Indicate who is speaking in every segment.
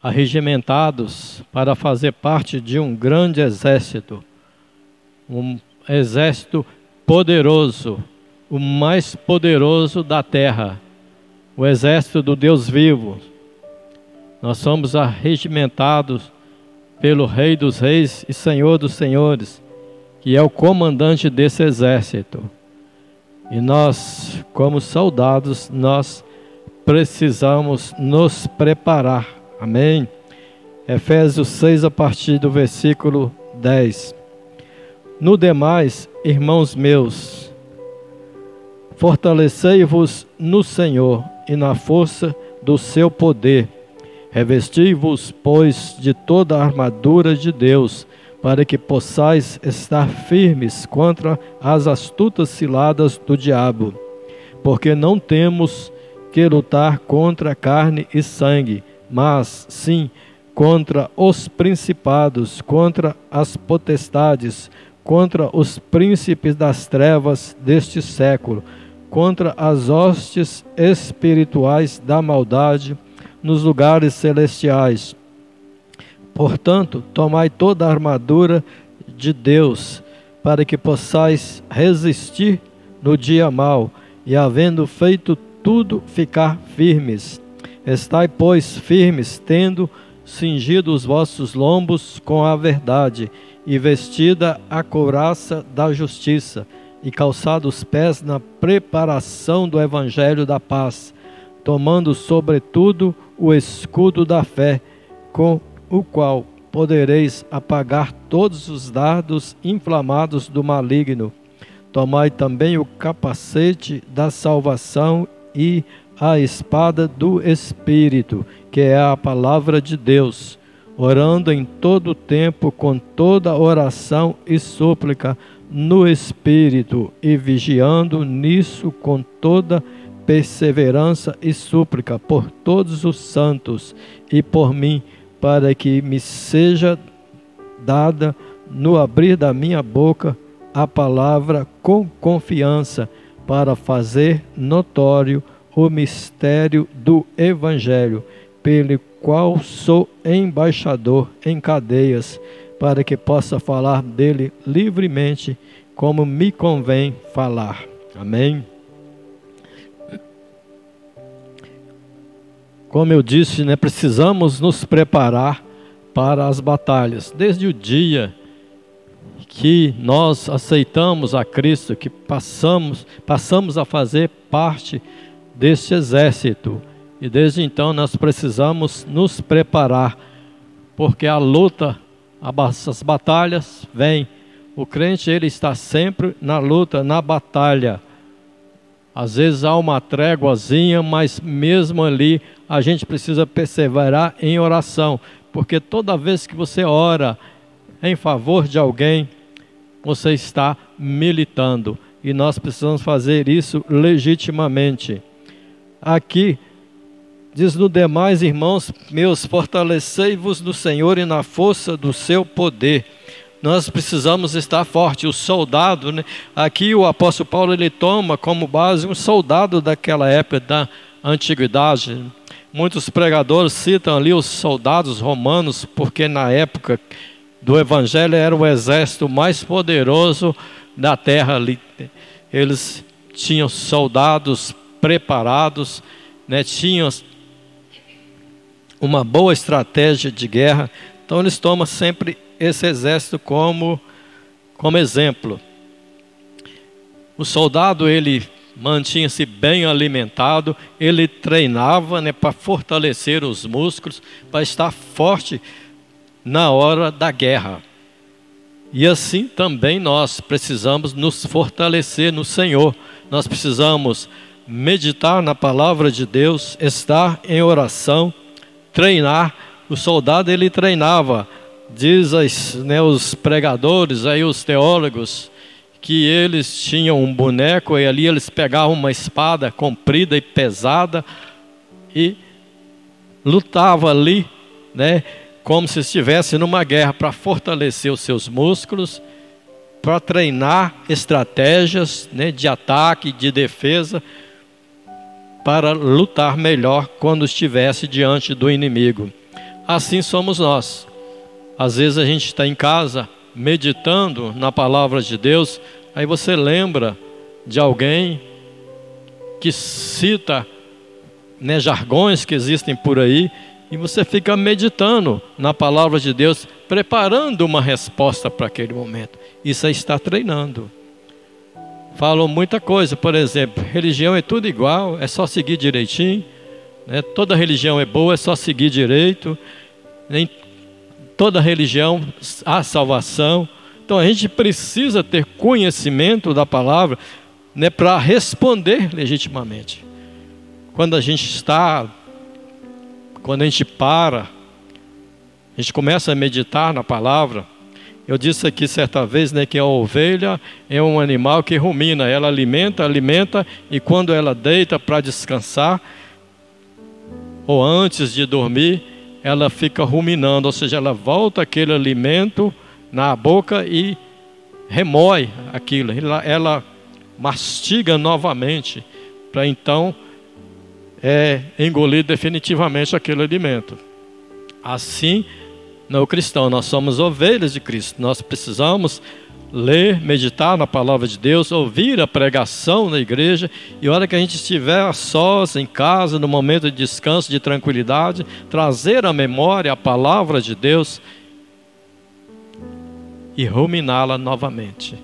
Speaker 1: arregimentados para fazer parte de um grande exército, um exército poderoso, o mais poderoso da terra, o exército do Deus vivo. Nós somos arregimentados pelo Rei dos Reis e Senhor dos Senhores, que é o comandante desse exército. E nós, como soldados, nós precisamos nos preparar. Amém? Efésios 6, a partir do versículo 10. No demais, irmãos meus, fortalecei-vos no Senhor e na força do seu poder. Revesti-vos, pois, de toda a armadura de Deus, para que possais estar firmes contra as astutas ciladas do diabo. Porque não temos que lutar contra carne e sangue, mas sim contra os principados, contra as potestades, contra os príncipes das trevas deste século, contra as hostes espirituais da maldade nos lugares celestiais. Portanto, tomai toda a armadura de Deus, para que possais resistir no dia mau, e havendo feito tudo, ficar firmes. Estai, pois, firmes, tendo cingido os vossos lombos com a verdade, e vestida a couraça da justiça, e calçado os pés na preparação do evangelho da paz, tomando sobretudo o escudo da fé, com o qual podereis apagar todos os dardos inflamados do maligno. Tomai também o capacete da salvação e a espada do Espírito, que é a palavra de Deus, orando em todo o tempo com toda oração e súplica no Espírito, e vigiando nisso com toda perseverança e súplica por todos os santos e por mim, para que me seja dada no abrir da minha boca a palavra com confiança, para fazer notório o mistério do Evangelho, pelo qual sou embaixador em cadeias, para que possa falar dele livremente, como me convém falar. Amém? Como eu disse, precisamos nos preparar para as batalhas. Desde o dia que nós aceitamos a Cristo, que passamos a fazer parte deste exército. E desde então nós precisamos nos preparar, porque a luta, as batalhas vêm. O crente, ele está sempre na luta, na batalha. Às vezes há uma tréguazinha, mas mesmo ali a gente precisa perseverar em oração, porque toda vez que você ora em favor de alguém, você está militando, e nós precisamos fazer isso legitimamente. Aqui diz: no demais, irmãos meus, fortalecei-vos no Senhor e na força do seu poder. Nós precisamos estar forte. O soldado, aqui o apóstolo Paulo, ele toma como base um soldado daquela época da antiguidade. Muitos pregadores citam ali os soldados romanos, porque na época do evangelho era o exército mais poderoso da terra ali. Eles tinham soldados preparados, tinham uma boa estratégia de guerra. Então eles tomam sempre esse exército como exemplo. O soldado, ele mantinha-se bem alimentado, ele treinava para fortalecer os músculos, para estar forte na hora da guerra. E assim também nós precisamos nos fortalecer no Senhor. Nós precisamos meditar na palavra de Deus, estar em oração, treinar. O soldado, ele treinava. Diz os pregadores, aí os teólogos, que eles tinham um boneco, e ali eles pegavam uma espada comprida e pesada e lutavam ali, como se estivesse numa guerra, para fortalecer os seus músculos, para treinar estratégias de ataque, de defesa, para lutar melhor quando estivesse diante do inimigo. assim somos nós. Às vezes a gente está em casa meditando na palavra de Deus, aí você lembra de alguém que cita, né, jargões que existem por aí, e você fica meditando na palavra de Deus, preparando uma resposta para aquele momento. Isso aí está treinando. Falam muita coisa, por exemplo, religião é tudo igual, é só seguir direitinho, né? Toda religião é boa, é só seguir direito, em toda religião há salvação. Então a gente precisa ter conhecimento da palavra, né, para responder legitimamente. Quando a gente para, a gente começa a meditar na palavra. Eu disse aqui certa vez, né, que a ovelha é um animal que rumina, ela alimenta, e quando ela deita para descansar, ou antes de dormir, ela fica ruminando, ou seja, ela volta aquele alimento na boca e remói aquilo, ela mastiga novamente, para então engolir definitivamente aquele alimento. Assim, no cristão, nós somos ovelhas de Cristo, nós precisamos ler, meditar na palavra de Deus, ouvir a pregação na igreja, e a hora que a gente estiver a sós, em casa, no momento de descanso, de tranquilidade, trazer à memória a palavra de Deus e ruminá-la novamente.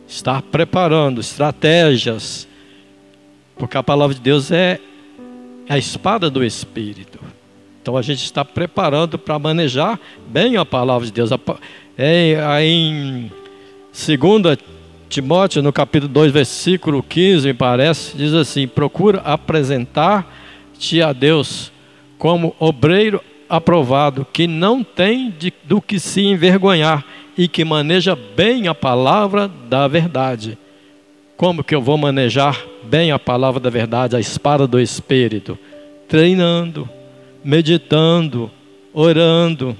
Speaker 1: Estar preparando estratégias, porque a palavra de Deus é a espada do Espírito. Então a gente está preparando para manejar bem a palavra de Deus. Em 2 Timóteo, no capítulo 2, versículo 15, me parece, diz assim: procura apresentar-te a Deus como obreiro aprovado, que não tem do que se envergonhar e que maneja bem a palavra da verdade. Como que eu vou manejar bem a palavra da verdade, a espada do Espírito? Treinando, meditando, orando,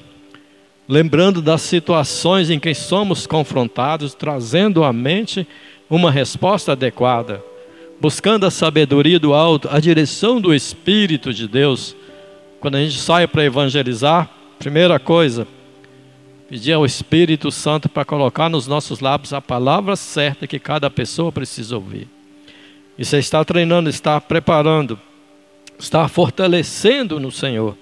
Speaker 1: lembrando das situações em que somos confrontados, trazendo à mente uma resposta adequada, buscando a sabedoria do alto, a direção do Espírito de Deus. Quando a gente sai para evangelizar, primeira coisa, pedir ao Espírito Santo para colocar nos nossos lábios a palavra certa que cada pessoa precisa ouvir. E você está treinando, está preparando, está fortalecendo no Senhor.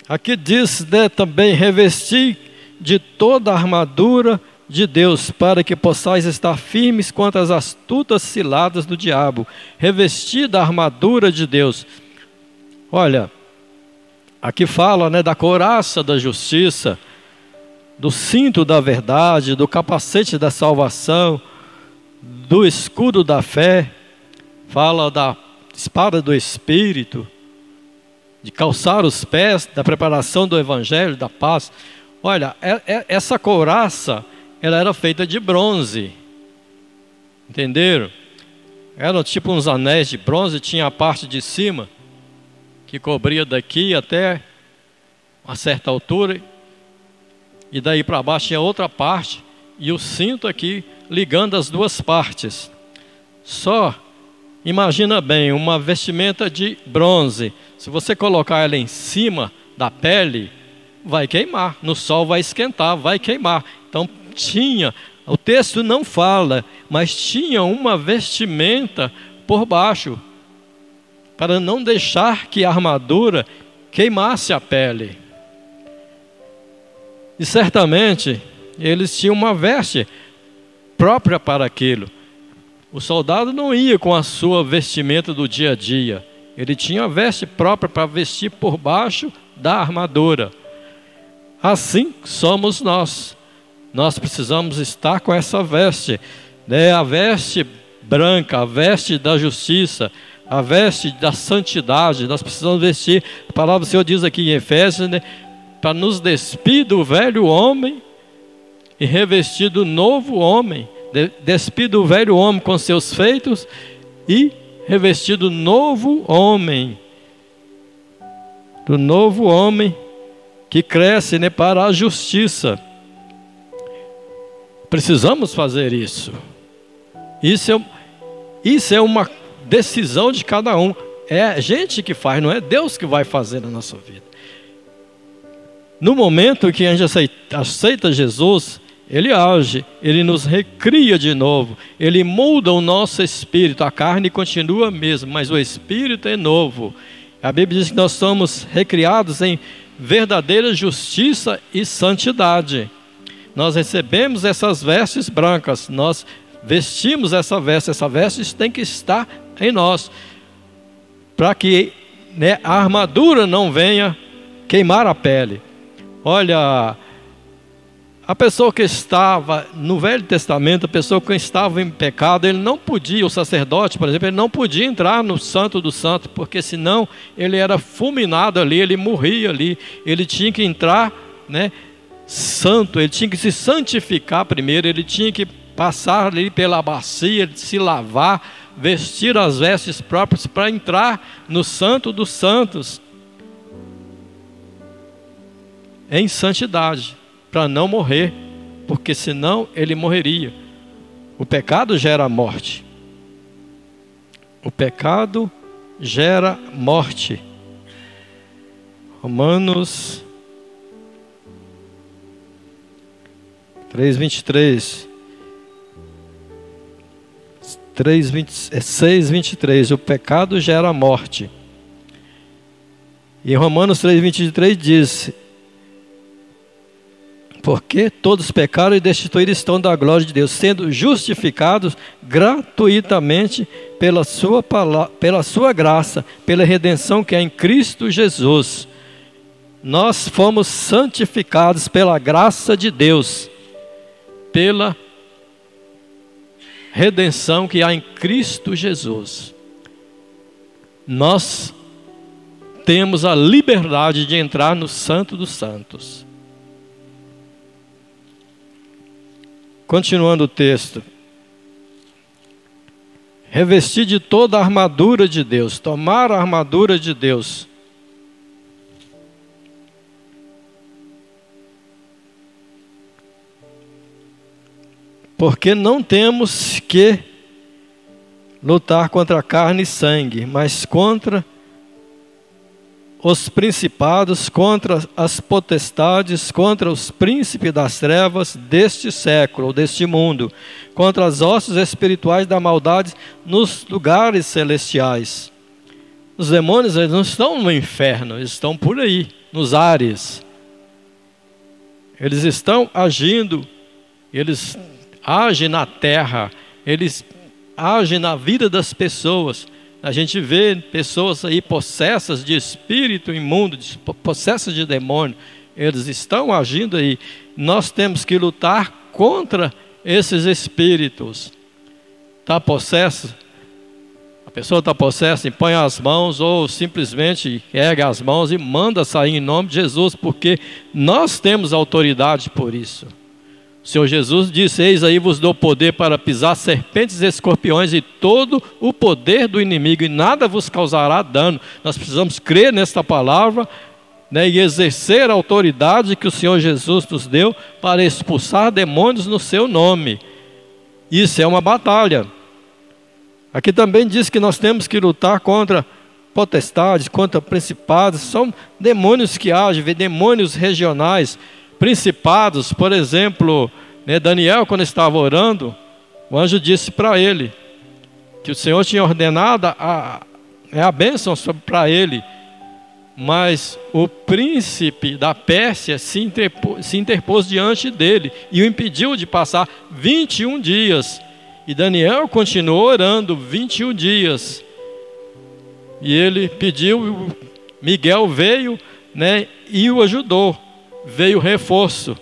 Speaker 1: Aqui diz, né, também, revestir de toda a armadura de Deus, para que possais estar firmes contra as astutas ciladas do diabo. Revestir da armadura de Deus. Olha, aqui fala, né, da couraça da justiça, do cinto da verdade, do capacete da salvação, do escudo da fé, fala da espada do Espírito, de calçar os pés, da preparação do Evangelho, da paz. Olha, essa couraça, ela era feita de bronze, entenderam? Eram tipo uns anéis de bronze, tinha a parte de cima, que cobria daqui até uma certa altura, e daí para baixo tinha outra parte, e o cinto aqui ligando as duas partes. Só imagina bem, uma vestimenta de bronze, se você colocar ela em cima da pele, vai queimar, no sol vai esquentar, vai queimar. Então tinha, o texto não fala, mas tinha uma vestimenta por baixo, para não deixar que a armadura queimasse a pele. E certamente eles tinham uma veste própria para aquilo. O soldado não ia com a sua vestimenta do dia a dia. Ele tinha a veste própria para vestir por baixo da armadura. Assim somos nós. Nós precisamos estar com essa veste, né? A veste branca, a veste da justiça, a veste da santidade. Nós precisamos vestir. A palavra do Senhor diz aqui em Efésios, né, para nos despir do velho homem e revestir do novo homem. Despir do velho homem com seus feitos e revestir do novo homem. Do novo homem que cresce, né, para a justiça. Precisamos fazer isso. Isso é uma decisão de cada um. É a gente que faz, não é Deus que vai fazer na nossa vida. No momento que a gente aceita Jesus, Ele age, Ele nos recria de novo, Ele muda o nosso espírito. A carne continua a mesma, mas o espírito é novo. A Bíblia diz que nós somos recriados em verdadeira justiça e santidade. Nós recebemos essas vestes brancas, nós vestimos essa veste tem que estar em nós, para que a armadura não venha queimar a pele. Olha, a pessoa que estava no Velho Testamento, a pessoa que estava em pecado, ele não podia, o sacerdote, por exemplo, ele não podia entrar no Santo dos Santos, porque senão ele era fulminado ali, ele morria ali. Ele tinha que entrar, santo, ele tinha que se santificar primeiro, ele tinha que passar ali pela bacia, se lavar, vestir as vestes próprias para entrar no Santo dos Santos em santidade, para não morrer, porque senão ele morreria. O pecado gera morte. O pecado gera morte. Romanos 3:23. 6:23. O pecado gera morte. E Romanos 3:23 diz: porque todos pecaram e destituídos estão da glória de Deus, sendo justificados gratuitamente pela sua graça, pela redenção que é em Cristo Jesus. Nós fomos santificados pela graça de Deus, pela redenção que há em Cristo Jesus. Nós temos a liberdade de entrar no Santo dos Santos. Continuando o texto. Revestir de toda a armadura de Deus. Tomar a armadura de Deus. Porque não temos que lutar contra a carne e sangue, mas contra os principados, contra as potestades, contra os príncipes das trevas deste século, deste mundo, contra as hostes espirituais da maldade nos lugares celestiais. Os demônios, eles não estão no inferno, eles estão por aí, nos ares. Eles estão agindo, eles agem na terra, eles agem na vida das pessoas. A gente vê pessoas aí possessas de espírito imundo, possessas de demônio. Eles estão agindo aí. Nós temos que lutar contra esses espíritos. Está possesso? A pessoa está possessa, põe as mãos ou simplesmente ergue as mãos e manda sair em nome de Jesus, porque nós temos autoridade por isso. O Senhor Jesus disse: eis aí vos dou poder para pisar serpentes e escorpiões e todo o poder do inimigo, e nada vos causará dano. Nós precisamos crer nesta palavra, e exercer a autoridade que o Senhor Jesus nos deu para expulsar demônios no seu nome. Isso é uma batalha. Aqui também diz que nós temos que lutar contra potestades, contra principados. São demônios que agem, demônios regionais. Principados, por exemplo, Daniel, quando estava orando, o anjo disse para ele que o Senhor tinha ordenado a bênção para ele, mas o príncipe da Pérsia se interpôs diante dele e o impediu de passar 21 dias. E Daniel continuou orando 21 dias. E ele pediu, Miguel veio, e o ajudou. Veio reforço,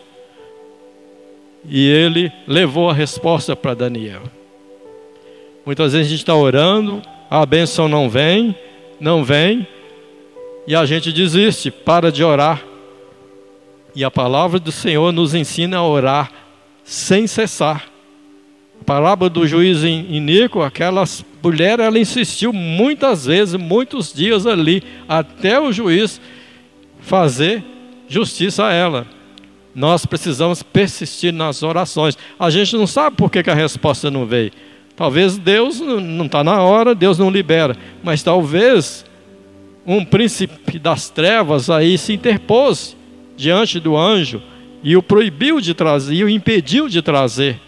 Speaker 1: e ele levou a resposta para Daniel. Muitas vezes a gente está orando, a bênção não vem, e a gente desiste, para de orar. E a palavra do Senhor nos ensina a orar sem cessar. A parábola do juiz iníquo, aquela mulher, ela insistiu muitas vezes, muitos dias ali, até o juiz fazer justiça a ela. Nós precisamos persistir nas orações. A gente não sabe por que a resposta não veio. Talvez Deus não está na hora, Deus não libera, mas talvez um príncipe das trevas aí se interpôs diante do anjo e o proibiu de trazer, e o impediu de trazer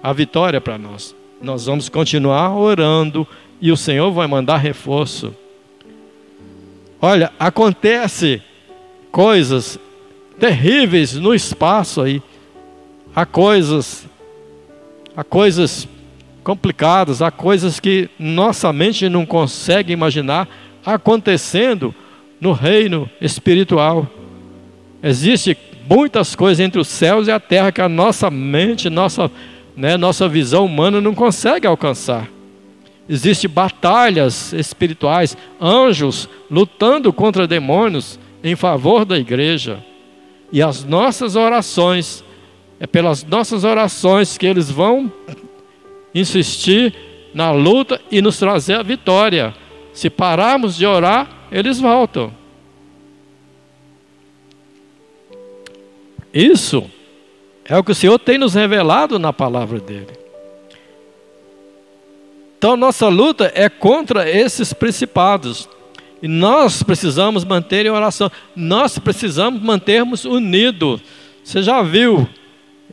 Speaker 1: a vitória para nós. Nós vamos continuar orando e o Senhor vai mandar reforço. Olha, acontece coisas terríveis no espaço aí. Há coisas complicadas, há coisas que nossa mente não consegue imaginar acontecendo no reino espiritual. Existem muitas coisas entre os céus e a terra que a nossa mente, nossa visão humana não consegue alcançar. Existem batalhas espirituais, anjos lutando contra demônios em favor da igreja. E as nossas orações, é pelas nossas orações que eles vão insistir na luta e nos trazer a vitória. Se pararmos de orar, eles voltam. Isso é o que o Senhor tem nos revelado na palavra dele. Então nossa luta é contra esses principados. E nós precisamos manter em oração. Nós precisamos mantermos unidos. Você já viu,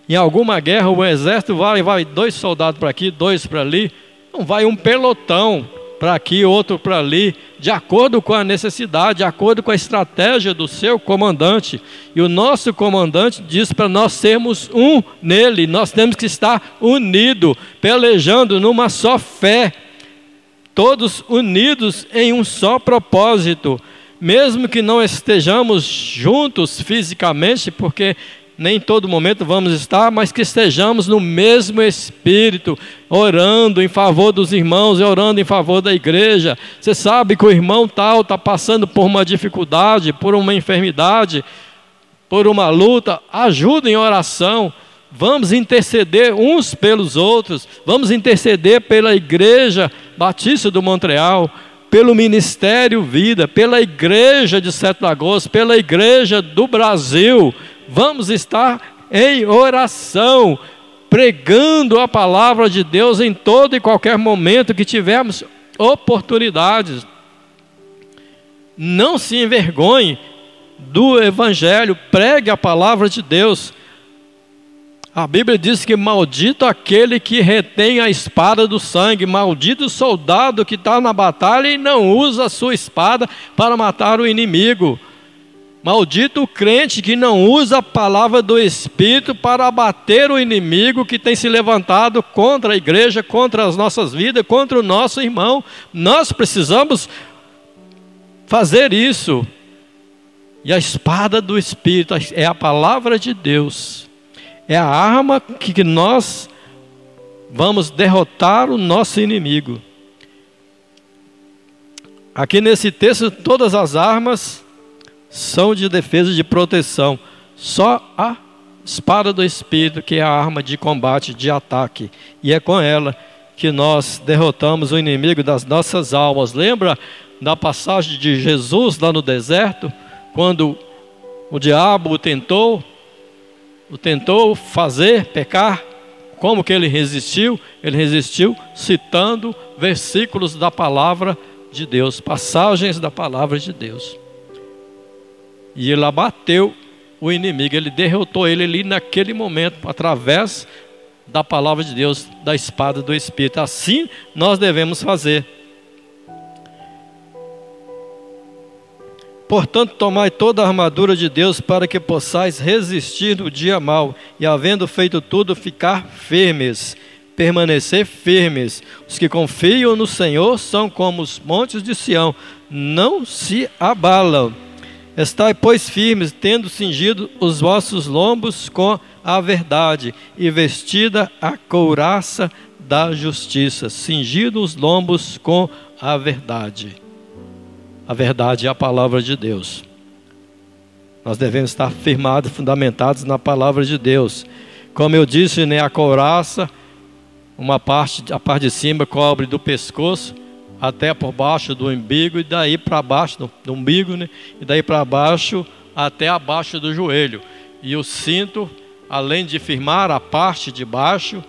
Speaker 1: em alguma guerra, o exército vai 2 soldados para aqui, 2 para ali. Não vai um pelotão para aqui, outro para ali, de acordo com a necessidade, de acordo com a estratégia do seu comandante. E o nosso comandante diz para nós sermos um nele. Nós temos que estar unidos, pelejando numa só fé, todos unidos em um só propósito, mesmo que não estejamos juntos fisicamente, porque nem todo momento vamos estar, mas que estejamos no mesmo espírito, orando em favor dos irmãos e orando em favor da igreja. Você sabe que o irmão tal está passando por uma dificuldade, por uma enfermidade, por uma luta, ajuda em oração. Vamos interceder uns pelos outros, vamos interceder pela Igreja Batista do Montreal, pelo Ministério Vida, pela Igreja de 7 de Agosto, pela Igreja do Brasil. Vamos estar em oração, pregando a palavra de Deus em todo e qualquer momento que tivermos oportunidades. Não se envergonhe do Evangelho, pregue a palavra de Deus. A Bíblia diz que maldito aquele que retém a espada do sangue, maldito o soldado que está na batalha e não usa a sua espada para matar o inimigo. Maldito o crente que não usa a palavra do Espírito para abater o inimigo que tem se levantado contra a igreja, contra as nossas vidas, contra o nosso irmão. Nós precisamos fazer isso. E a espada do Espírito é a palavra de Deus. É a arma que nós vamos derrotar o nosso inimigo. Aqui nesse texto, todas as armas são de defesa e de proteção. Só a espada do Espírito, que é a arma de combate, de ataque. E é com ela que nós derrotamos o inimigo das nossas almas. Lembra da passagem de Jesus lá no deserto? Quando o diabo o tentou fazer pecar. Como que ele resistiu? Ele resistiu citando versículos da palavra de Deus, passagens da palavra de Deus. E ele abateu o inimigo, ele derrotou ele ali naquele momento, através da palavra de Deus, da espada do Espírito. Assim nós devemos fazer. Portanto, tomai toda a armadura de Deus para que possais resistir no dia mau e, havendo feito tudo, ficar firmes, permanecer firmes. Os que confiam no Senhor são como os montes de Sião, não se abalam. Estai, pois, firmes, tendo cingido os vossos lombos com a verdade e vestida a couraça da justiça. Cingido os lombos com a verdade. A verdade é a palavra de Deus. Nós devemos estar firmados, fundamentados na palavra de Deus. Como eu disse, né, a couraça, a parte de cima cobre do pescoço até por baixo do umbigo, e daí para baixo do umbigo, né, e daí para baixo até abaixo do joelho. E o cinto, além de firmar a parte de baixo,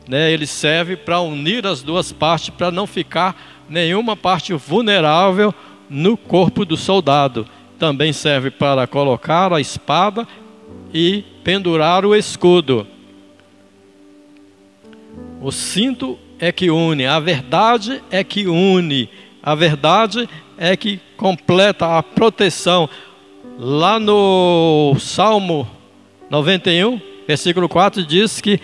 Speaker 1: né? Ele serve para unir as duas partes, para não ficar nenhuma parte vulnerável no corpo do soldado. Também serve para colocar a espada e pendurar o escudo. O cinto é que une, a verdade é que une, a verdade é que completa a proteção. Lá no Salmo 91, versículo 4, diz que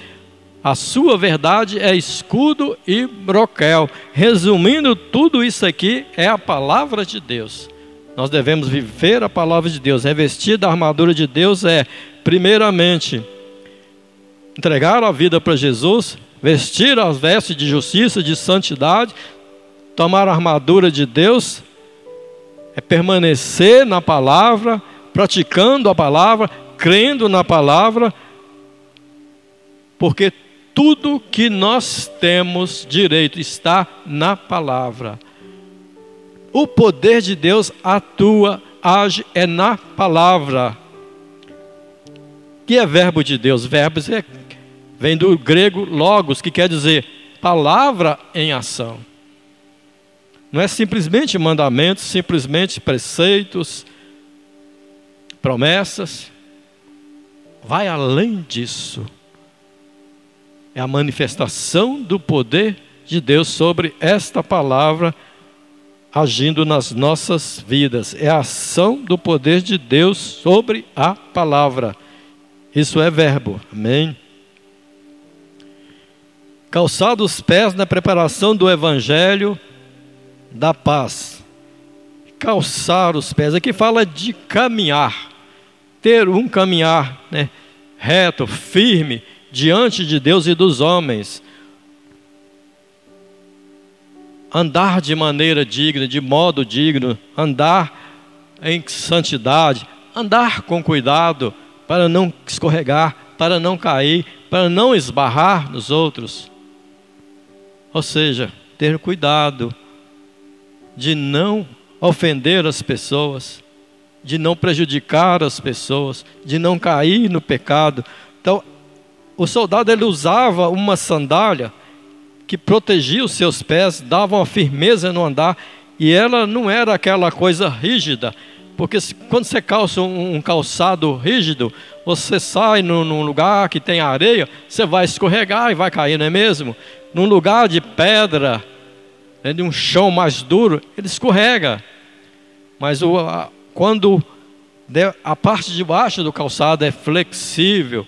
Speaker 1: a sua verdade é escudo e broquel. Resumindo, tudo isso aqui é a palavra de Deus. Nós devemos viver a palavra de Deus. Revestir da armadura de Deus é, primeiramente, entregar a vida para Jesus, vestir as vestes de justiça, de santidade, tomar a armadura de Deus, é permanecer na palavra, praticando a palavra, crendo na palavra, porque tudo que nós temos direito está na palavra. O poder de Deus atua, age, é na palavra. Que é verbo de Deus? Verbos vem do grego logos, que quer dizer palavra em ação. Não é simplesmente mandamentos, simplesmente preceitos, promessas. Vai além disso. É a manifestação do poder de Deus sobre esta palavra agindo nas nossas vidas. É a ação do poder de Deus sobre a palavra. Isso é verbo. Amém? Calçar os pés na preparação do evangelho da paz. Calçar os pés. Aqui fala de caminhar. Ter um caminhar, né, reto, firme, diante de Deus e dos homens. Andar de maneira digna, de modo digno, andar em santidade, andar com cuidado, para não escorregar, para não cair, para não esbarrar nos outros. Ou seja, ter cuidado de não ofender as pessoas, de não prejudicar as pessoas, de não cair no pecado. Então, o soldado ele usava uma sandália que protegia os seus pés, dava uma firmeza no andar, e ela não era aquela coisa rígida, porque quando você calça um calçado rígido, você sai num lugar que tem areia, você vai escorregar e vai cair, não é mesmo? Num lugar de pedra, de um chão mais duro, ele escorrega. Mas quando a parte de baixo do calçado é flexível,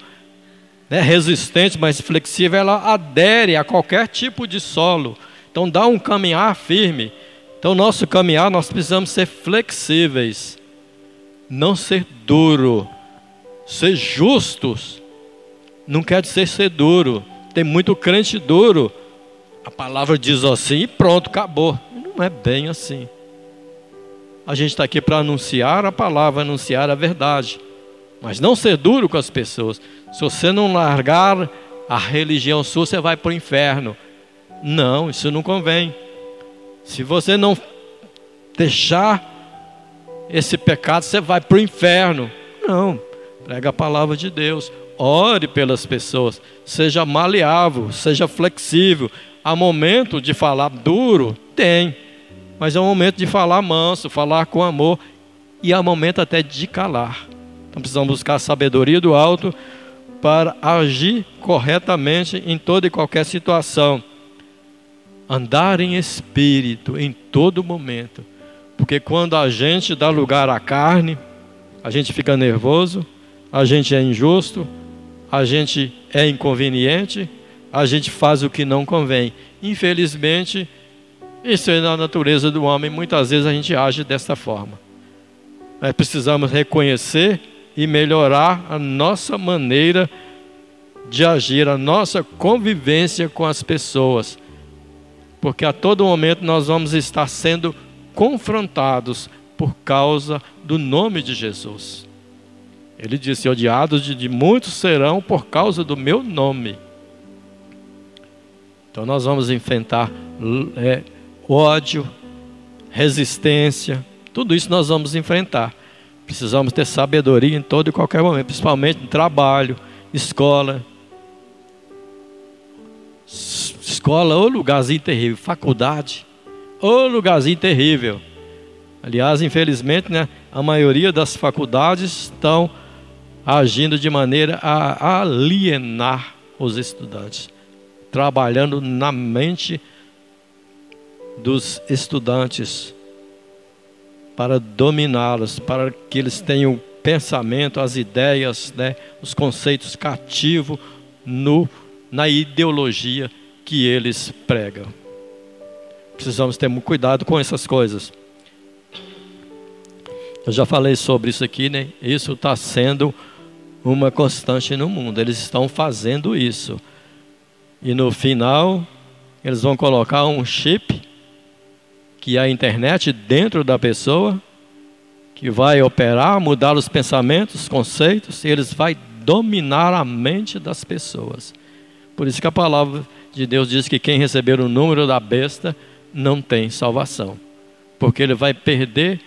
Speaker 1: é resistente, mas flexível, ela adere a qualquer tipo de solo. Então dá um caminhar firme. Então nosso caminhar, nós precisamos ser flexíveis, não ser duro, ser justos. Não quer dizer ser duro. Tem muito crente duro. A palavra diz assim e pronto, acabou. Não é bem assim. A gente está aqui para anunciar a palavra, anunciar a verdade, mas não ser duro com as pessoas. Se você não largar a religião sua, você vai para o inferno. Não, isso não convém. Se você não deixar esse pecado, você vai para o inferno. Não, prega a palavra de Deus. Ore pelas pessoas. Seja maleável, seja flexível. Há momento de falar duro? Tem. Mas é um momento de falar manso, falar com amor. E há momento até de calar. Então precisamos buscar a sabedoria do alto para agir corretamente em toda e qualquer situação. Andar em espírito em todo momento. Porque quando a gente dá lugar à carne, a gente fica nervoso, a gente é injusto, a gente é inconveniente, a gente faz o que não convém. Infelizmente, isso é na natureza do homem. Muitas vezes a gente age desta forma. Nós precisamos reconhecer e melhorar a nossa maneira de agir, a nossa convivência com as pessoas. Porque a todo momento nós vamos estar sendo confrontados por causa do nome de Jesus. Ele disse: odiados de muitos serão por causa do meu nome. Então nós vamos enfrentar ódio, resistência, tudo isso nós vamos enfrentar. Precisamos ter sabedoria em todo e qualquer momento, principalmente no trabalho, escola. Escola, ô lugarzinho terrível. Faculdade, ô lugarzinho terrível. Aliás, infelizmente, né, a maioria das faculdades estão agindo de maneira a alienar os estudantes, trabalhando na mente dos estudantes para dominá-los, para que eles tenham o pensamento, as ideias, né, os conceitos cativos na ideologia que eles pregam. Precisamos ter muito cuidado com essas coisas. Eu já falei sobre isso aqui, né? Isso está sendo uma constante no mundo. Eles estão fazendo isso. E no final, eles vão colocar um chip, que é a internet, dentro da pessoa, que vai operar, mudar os pensamentos, conceitos, e eles vão dominar a mente das pessoas. Por isso que a palavra de Deus diz que quem receber o número da besta não tem salvação. Porque ele vai perder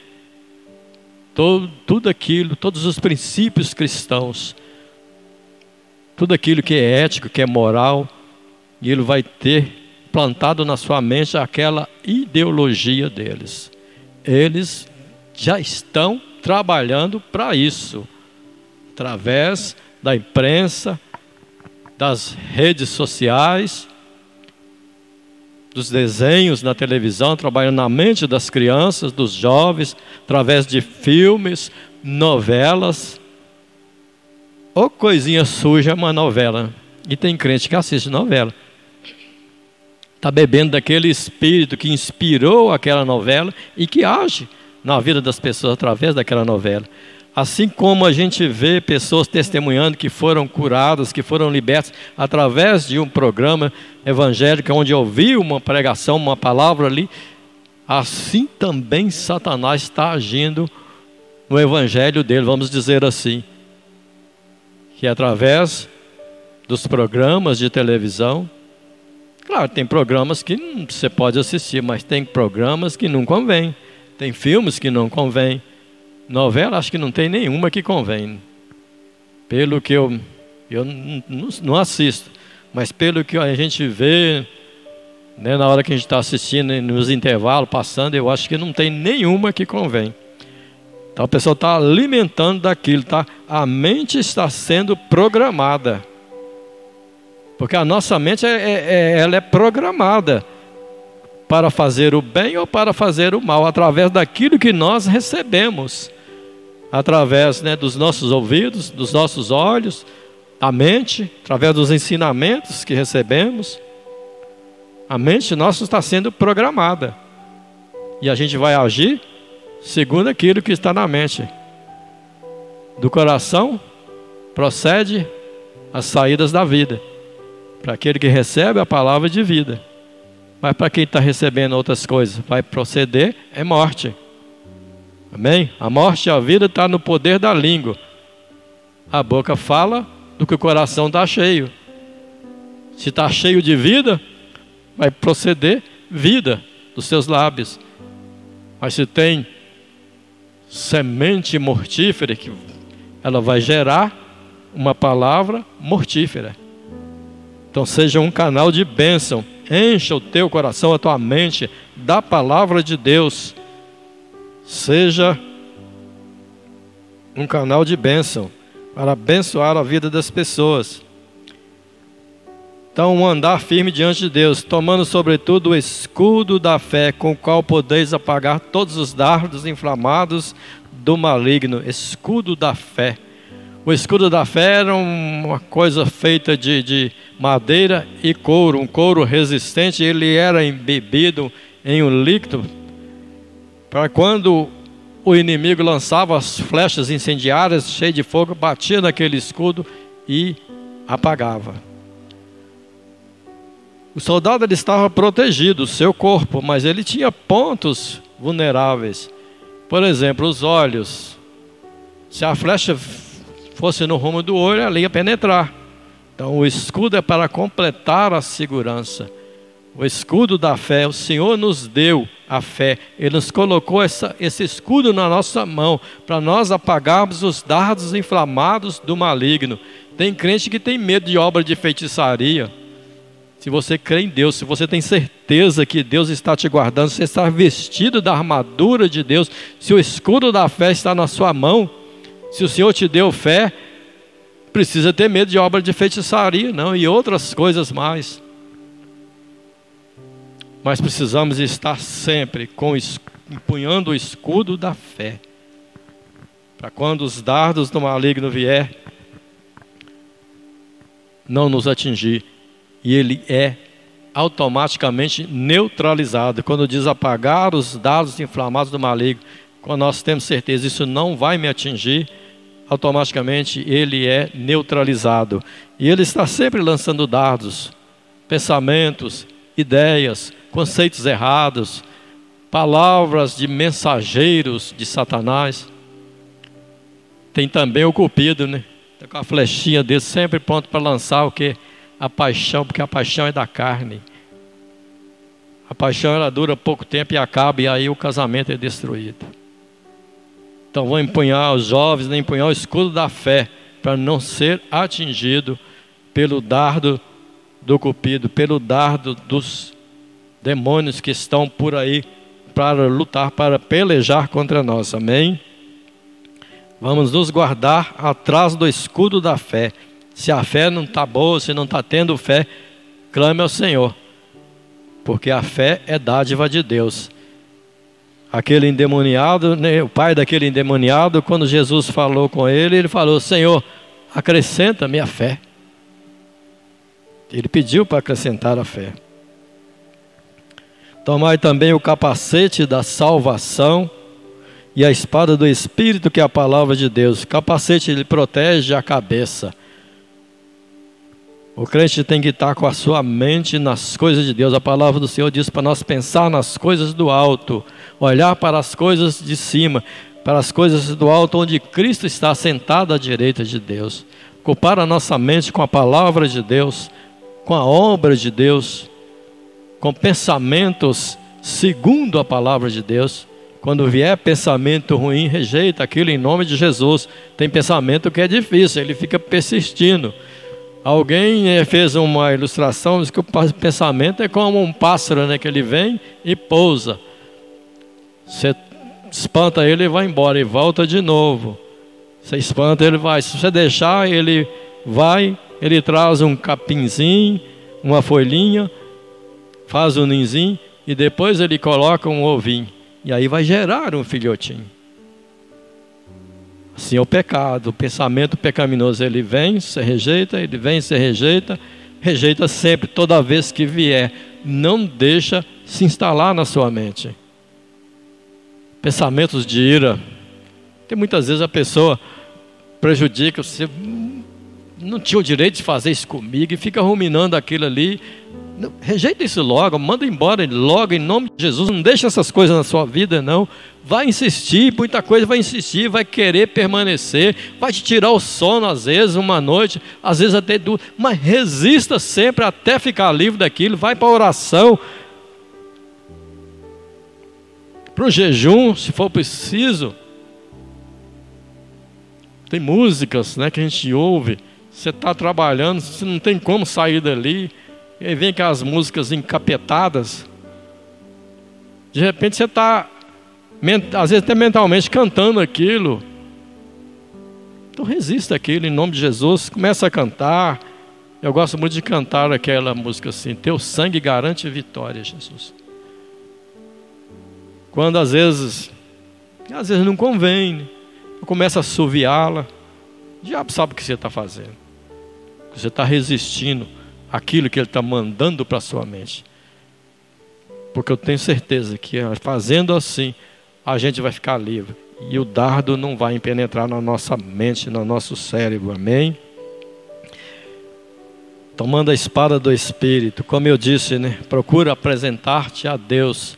Speaker 1: tudo aquilo, todos os princípios cristãos, tudo aquilo que é ético, que é moral, e ele vai ter plantado na sua mente aquela ideologia deles. Eles já estão trabalhando para isso, através da imprensa, das redes sociais, dos desenhos na televisão, trabalhando na mente das crianças, dos jovens, através de filmes, novelas. Ô coisinha suja, uma novela. E tem crente que assiste novela. Está bebendo daquele espírito que inspirou aquela novela e que age na vida das pessoas através daquela novela. Assim como a gente vê pessoas testemunhando que foram curadas, que foram libertas através de um programa evangélico, onde ouviu uma pregação, uma palavra ali, assim também Satanás está agindo no evangelho dele, vamos dizer assim. Que através dos programas de televisão, claro, tem programas que você pode assistir, mas tem programas que não convém, tem filmes que não convém. Novela, acho que não tem nenhuma que convém. Pelo que eu não assisto, mas pelo que a gente vê, né, na hora que a gente está assistindo, nos intervalos, passando, eu acho que não tem nenhuma que convém. Então a pessoa está alimentando daquilo, a mente está sendo programada. Porque a nossa mente ela é programada para fazer o bem ou para fazer o mal, através daquilo que nós recebemos. Através, né, dos nossos ouvidos, dos nossos olhos, da mente, através dos ensinamentos que recebemos. A mente nossa está sendo programada. E a gente vai agir segundo aquilo que está na mente. Do coração procede as saídas da vida. Para aquele que recebe a palavra de vida. Mas para quem está recebendo outras coisas, vai proceder é morte. Amém? A morte e a vida está no poder da língua. A boca fala do que o coração está cheio. Se está cheio de vida, vai proceder vida dos seus lábios. Mas se tem semente mortífera, que ela vai gerar uma palavra mortífera. Então seja um canal de bênção. Encha o teu coração, a tua mente da palavra de Deus. Seja um canal de bênção para abençoar a vida das pessoas. Então, andar firme diante de Deus, tomando sobretudo o escudo da fé, com o qual podeis apagar todos os dardos inflamados do maligno. Escudo da fé. O escudo da fé era uma coisa feita de madeira e couro, um couro resistente. Ele era embebido em um líquido para quando o inimigo lançava as flechas incendiárias cheias de fogo, batia naquele escudo e apagava. O soldado ele estava protegido, o seu corpo, mas ele tinha pontos vulneráveis. Por exemplo, os olhos. Se a flecha fosse no rumo do olho, ela ia penetrar. Então o escudo é para completar a segurança. O escudo da fé, o Senhor nos deu a fé. Ele nos colocou esse escudo na nossa mão, para nós apagarmos os dardos inflamados do maligno. Tem crente que tem medo de obra de feitiçaria. Se você crê em Deus, se você tem certeza que Deus está te guardando, se você está vestido da armadura de Deus, se o escudo da fé está na sua mão, se o Senhor te deu fé, precisa ter medo de obra de feitiçaria, não, e outras coisas mais. Mas precisamos estar sempre empunhando o escudo da fé, para quando os dardos do maligno vier, não nos atingir. E ele é automaticamente neutralizado. Quando diz apagar os dardos inflamados do maligno, quando nós temos certeza, isso não vai me atingir, automaticamente ele é neutralizado. E ele está sempre lançando dardos, pensamentos, ideias, conceitos errados, palavras de mensageiros de Satanás. Tem também o cupido, né? Está com a flechinha dele sempre pronto para lançar o quê? A paixão, porque a paixão é da carne. A paixão ela dura pouco tempo e acaba, e aí o casamento é destruído. Então vão empunhar os jovens, empunhar o escudo da fé, para não ser atingido pelo dardo do cupido, pelo dardo dos demônios que estão por aí para lutar, para pelejar contra nós. Amém? Vamos nos guardar atrás do escudo da fé. Se a fé não está boa, se não está tendo fé, clame ao Senhor, porque a fé é dádiva de Deus. Aquele endemoniado, né, o pai daquele endemoniado, quando Jesus falou com ele, ele falou: Senhor, acrescenta minha fé. Ele pediu para acrescentar a fé. Tomai também o capacete da salvação e a espada do Espírito, que é a palavra de Deus. O capacete, ele protege a cabeça. O crente tem que estar com a sua mente nas coisas de Deus. A palavra do Senhor diz para nós pensar nas coisas do alto, olhar para as coisas de cima, para as coisas do alto, onde Cristo está sentado à direita de Deus. Ocupar a nossa mente com a palavra de Deus, com a obra de Deus, com pensamentos segundo a palavra de Deus. Quando vier pensamento ruim, rejeita aquilo em nome de Jesus. Tem pensamento que é difícil, ele fica persistindo. Alguém fez uma ilustração, diz que o pensamento é como um pássaro, né, que ele vem e pousa. Você espanta ele e vai embora, e volta de novo. Você espanta, ele vai. Se você deixar, ele vai, ele traz um capinzinho, uma folhinha, faz um ninzinho, e depois ele coloca um ovinho. E aí vai gerar um filhotinho. Assim é o pecado, o pensamento pecaminoso, ele vem, se rejeita, ele vem, se rejeita, rejeita sempre, toda vez que vier, não deixa se instalar na sua mente. Pensamentos de ira, tem muitas vezes a pessoa prejudica, você não tinha o direito de fazer isso comigo, e fica ruminando aquilo ali. Rejeita isso logo, manda embora logo em nome de Jesus. Não deixa essas coisas na sua vida, não. Vai insistir, muita coisa vai insistir, vai querer permanecer, vai te tirar o sono às vezes, uma noite, às vezes até duas, mas resista sempre até ficar livre daquilo. Vai para a oração, para o jejum, se for preciso. Tem músicas, né, que a gente ouve. Você está trabalhando, você não tem como sair dali. E aí vem aquelas músicas encapetadas. De repente você está, às vezes até mentalmente, cantando aquilo. Então resista aquilo em nome de Jesus. Começa a cantar. Eu gosto muito de cantar aquela música assim: Teu sangue garante vitória, Jesus. Quando às vezes não convém, começa a assoviá-la. O diabo sabe o que você está fazendo. Você está resistindo aquilo que ele está mandando para a sua mente. Porque eu tenho certeza que fazendo assim, a gente vai ficar livre. E o dardo não vai penetrar na nossa mente, no nosso cérebro. Amém? Tomando a espada do Espírito, como eu disse, né? Procura apresentar-te a Deus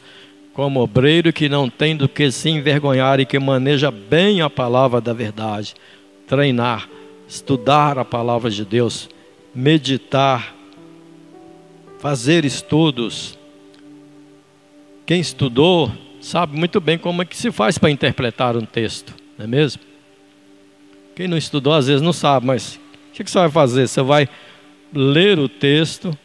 Speaker 1: como obreiro que não tem do que se envergonhar e que maneja bem a palavra da verdade. Treinar, estudar a palavra de Deus, meditar, fazer estudos. Quem estudou sabe muito bem como é que se faz para interpretar um texto, não é mesmo? Quem não estudou às vezes não sabe, mas o que você vai fazer? Você vai ler o texto,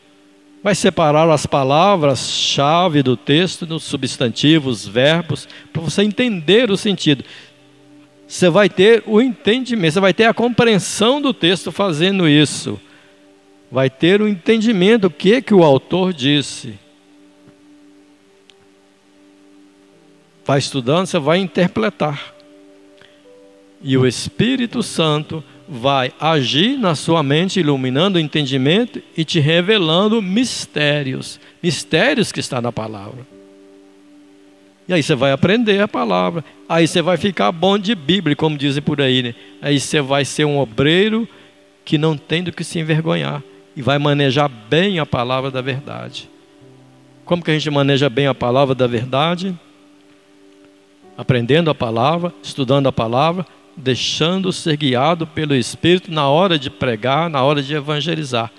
Speaker 1: vai separar as palavras-chave do texto, nos substantivos, verbos, para você entender o sentido. Você vai ter o entendimento, você vai ter a compreensão do texto fazendo isso. Vai ter o entendimento do que o autor disse. Vai estudando, você vai interpretar. E o Espírito Santo vai agir na sua mente, iluminando o entendimento e te revelando mistérios. Mistérios que está na palavra. E aí você vai aprender a palavra. Aí você vai ficar bom de Bíblia, como dizem por aí, né? Aí você vai ser um obreiro que não tem do que se envergonhar. E vai manejar bem a palavra da verdade. Como que a gente maneja bem a palavra da verdade? Aprendendo a palavra, estudando a palavra, deixando ser guiado pelo Espírito na hora de pregar, na hora de evangelizar.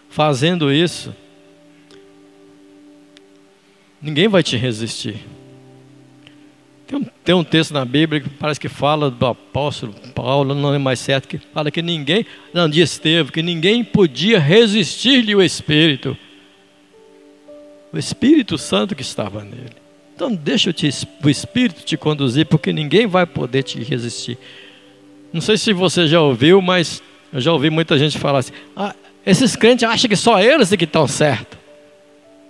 Speaker 1: Fazendo isso, ninguém vai te resistir. Tem um texto na Bíblia que parece que fala do apóstolo Paulo, não é mais certo, que fala que ninguém, não, de Estevão, que ninguém podia resistir-lhe o Espírito. O Espírito Santo que estava nele. Então deixa o Espírito te conduzir, porque ninguém vai poder te resistir. Não sei se você já ouviu, mas eu já ouvi muita gente falar assim, esses crentes acham que só eles é que estão certos.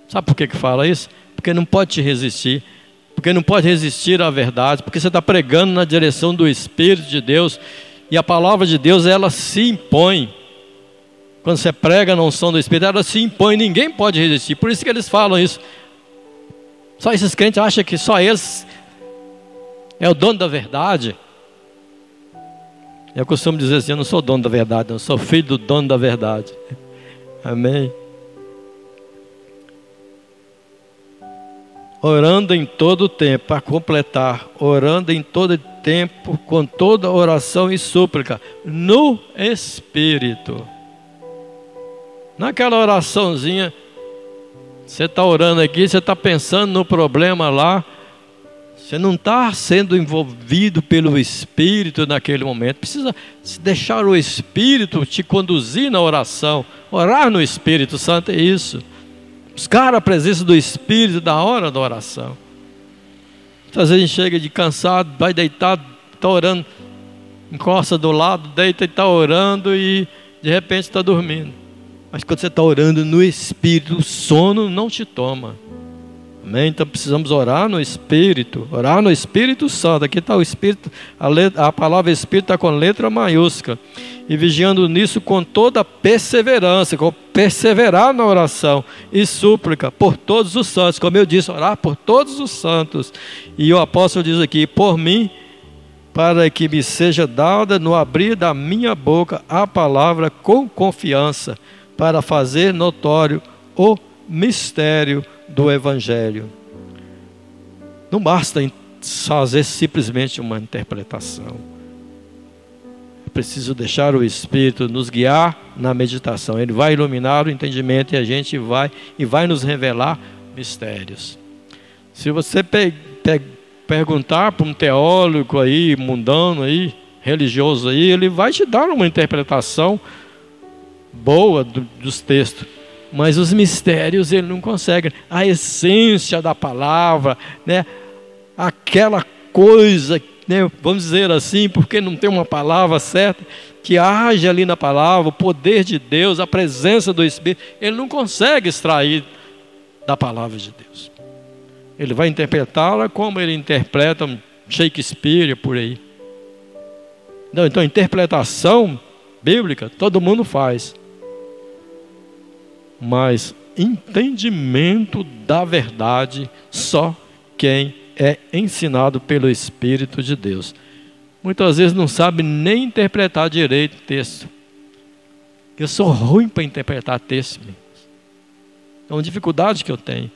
Speaker 1: Sabe por que fala isso? Porque não pode te resistir. Porque não pode resistir à verdade, porque você está pregando na direção do Espírito de Deus, e a palavra de Deus, ela se impõe. Quando você prega na unção do Espírito, ela se impõe, ninguém pode resistir. Por isso que eles falam isso. Só esses crentes acham que só eles é o dono da verdade. Eu costumo dizer assim, eu não sou dono da verdade, eu sou filho do dono da verdade. Amém. Orando em todo o tempo, para completar, orando em todo o tempo, com toda oração e súplica, no Espírito. Naquela oraçãozinha, você está orando aqui, você está pensando no problema lá, você não está sendo envolvido pelo Espírito naquele momento. Precisa deixar o Espírito te conduzir na oração. Orar no Espírito Santo é isso. Buscar a presença do Espírito na hora da oração. Às vezes a gente chega de cansado, vai deitado, está orando, encosta do lado, deita e está orando e de repente está dormindo. Mas quando você está orando no Espírito, o sono não te toma. Amém? Então precisamos orar no Espírito Santo. Aqui está o Espírito, a palavra Espírito está com letra maiúscula. E vigiando nisso com toda perseverança, com perseverar na oração e súplica por todos os santos. Como eu disse, orar por todos os santos. E o apóstolo diz aqui, por mim, para que me seja dada no abrir da minha boca a palavra com confiança, para fazer notório o mistério do Evangelho. Não basta fazer simplesmente uma interpretação. É preciso deixar o Espírito nos guiar na meditação. Ele vai iluminar o entendimento e a gente vai nos revelar mistérios. Se você perguntar para um teólogo aí, mundano aí, religioso aí, ele vai te dar uma interpretação boa dos textos. Mas os mistérios ele não consegue. A essência da palavra, né? Aquela coisa, né? Vamos dizer assim, porque não tem uma palavra certa, que age ali na palavra, o poder de Deus, a presença do Espírito, ele não consegue extrair da palavra de Deus. Ele vai interpretá-la como ele interpreta um Shakespeare por aí. Não, então, interpretação bíblica, todo mundo faz. Mas entendimento da verdade, só quem é ensinado pelo Espírito de Deus. Muitas vezes não sabe nem interpretar direito o texto. Eu sou ruim para interpretar texto. É uma dificuldade que eu tenho.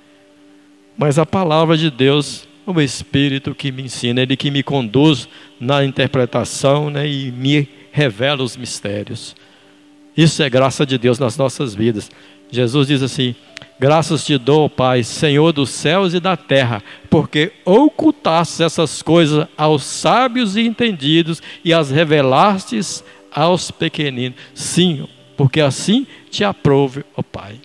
Speaker 1: Mas a palavra de Deus, o Espírito que me ensina, ele que me conduz na interpretação, né, e me revela os mistérios. Isso é graça de Deus nas nossas vidas. Jesus diz assim, graças te dou, Pai, Senhor dos céus e da terra, porque ocultastes essas coisas aos sábios e entendidos e as revelastes aos pequeninos. Sim, porque assim te aprouve, ó Pai.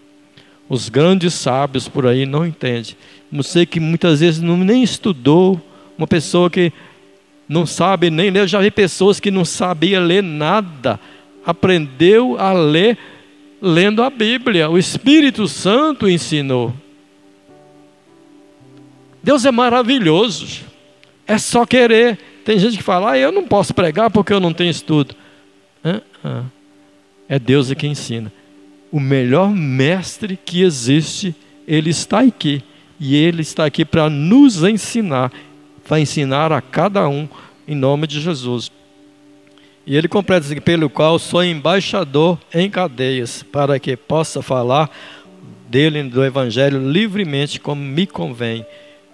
Speaker 1: Os grandes sábios por aí não entendem. Você que muitas vezes nem estudou, uma pessoa que não sabe nem ler. Eu já vi pessoas que não sabiam ler nada, aprendeu a ler lendo a Bíblia. O Espírito Santo ensinou. Deus é maravilhoso, é só querer. Tem gente que fala, eu não posso pregar porque eu não tenho estudo. É Deus que ensina. O melhor mestre que existe, Ele está aqui. E Ele está aqui para nos ensinar. Vai ensinar a cada um, em nome de Jesus. E ele completa assim, pelo qual sou embaixador em cadeias, para que possa falar dele, do Evangelho, livremente, como me convém.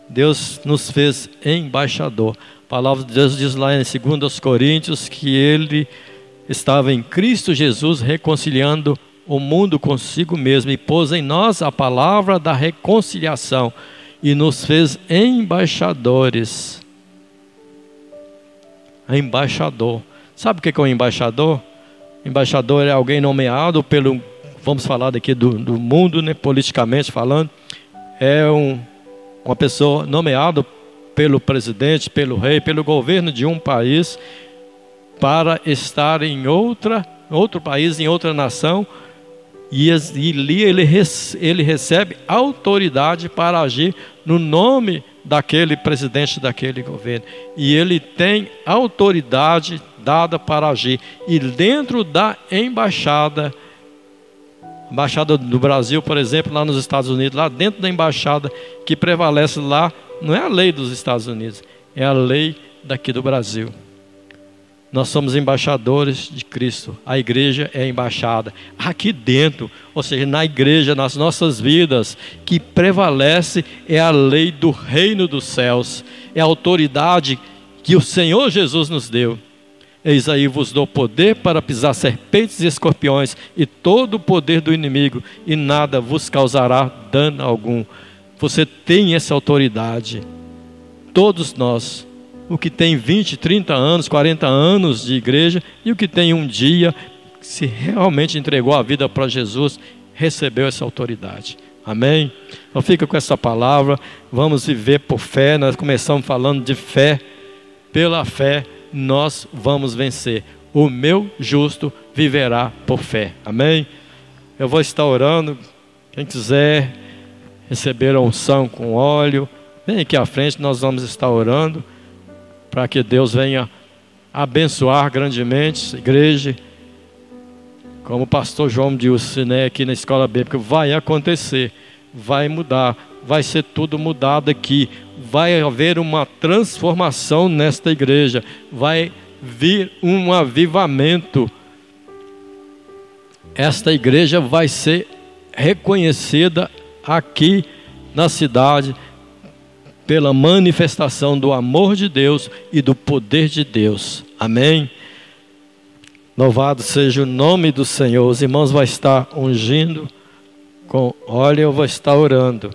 Speaker 1: Deus nos fez embaixador. A palavra de Deus diz lá em 2 Coríntios que Ele estava em Cristo Jesus reconciliando o mundo consigo mesmo e pôs em nós a palavra da reconciliação e nos fez embaixadores. Embaixador. Sabe o que é um embaixador? Embaixador é alguém nomeado pelo, vamos falar daqui do mundo, né, politicamente falando, é uma pessoa nomeada pelo presidente, pelo rei, pelo governo de um país para estar em outro país, em outra nação, e ali ele recebe autoridade para agir no nome daquele presidente, daquele governo. E ele tem autoridade dada para agir. E dentro da embaixada do Brasil, por exemplo, lá nos Estados Unidos, lá dentro da embaixada que prevalece lá, não é a lei dos Estados Unidos, é a lei daqui do Brasil. Nós somos embaixadores de Cristo. A igreja é embaixada aqui dentro, ou seja, na igreja, nas nossas vidas, que prevalece é a lei do reino dos céus, é a autoridade que o Senhor Jesus nos deu. Eis aí vos dou poder para pisar serpentes e escorpiões e todo o poder do inimigo, e nada vos causará dano algum. Você tem essa autoridade. Todos nós, o que tem 20, 30 anos, 40 anos de igreja, e o que tem um dia, se realmente entregou a vida para Jesus, recebeu essa autoridade. Amém? Então fica com essa palavra, vamos viver por fé. Nós começamos falando de fé. Pela fé nós vamos vencer. O meu justo viverá por fé. Amém? Eu vou estar orando. Quem quiser receber a unção com óleo, vem aqui à frente, nós vamos estar orando para que Deus venha abençoar grandemente a igreja. Como o pastor João disse, né, aqui na escola bíblica, vai acontecer, vai mudar, vai ser tudo mudado aqui, vai haver uma transformação nesta igreja, vai vir um avivamento. Esta igreja vai ser reconhecida aqui na cidade pela manifestação do amor de Deus e do poder de Deus. Amém? Louvado seja o nome do Senhor. Os irmãos vão estar ungindo com óleo, eu vou estar orando.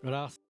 Speaker 1: Graças